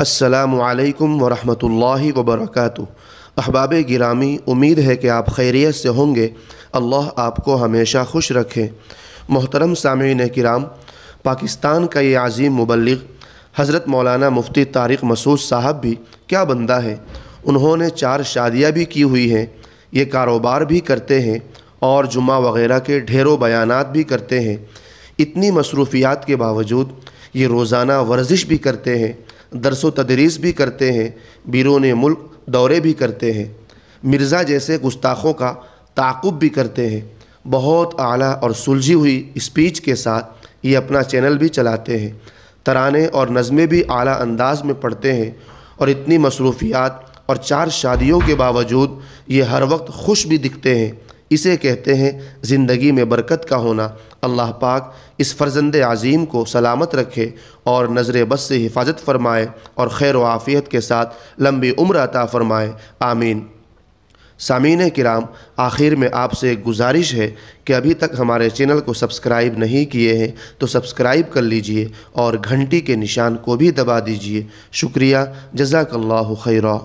अस्सलामु अलैकुम वरहमतुल्लाहि वबरकातुहू। अहबाब गिरामी, उम्मीद है कि आप खैरियत से होंगे। अल्लाह आपको हमेशा खुश रखे। मोहतरम सामीन किराम, पाकिस्तान का ये अज़ीम मुबल्लिग हज़रत मौलाना मुफ्ती तारिक मसूद साहब भी क्या बंदा है। उन्होंने 4 शादियाँ भी की हुई हैं, ये कारोबार भी करते हैं और जुम्मा वग़ैरह के ढेरों बयानात भी करते हैं। इतनी मसरूफ़ियात के बावजूद ये रोज़ाना वर्जिश भी करते हैं, दरस व तदरीस भी करते हैं, बैरून मुल्क दौरे भी करते हैं, मिर्ज़ा जैसे गुस्ताखों का ताक़ुब भी करते हैं। बहुत आला और सुलझी हुई स्पीच के साथ ये अपना चैनल भी चलाते हैं। तराने और नज़में भी आला अंदाज में पढ़ते हैं और इतनी मसरूफ़ियात और 4 शादियों के बावजूद ये हर वक्त खुश भी दिखते हैं। इसे कहते हैं ज़िंदगी में बरकत का होना। अल्लाह पाक इस फ़र्ज़ंद अज़ीम को सलामत रखे और नज़र बस से हिफाजत फ़रमाए और खैर व आफ़ियत के साथ लंबी उम्र अता फ़रमाए, आमीन। सामीन किराम, आखिर में आपसे एक गुजारिश है कि अभी तक हमारे चैनल को सब्सक्राइब नहीं किए हैं तो सब्सक्राइब कर लीजिए और घंटी के निशान को भी दबा दीजिए। शुक्रिया, जज़ाकल्लाहु खैरा।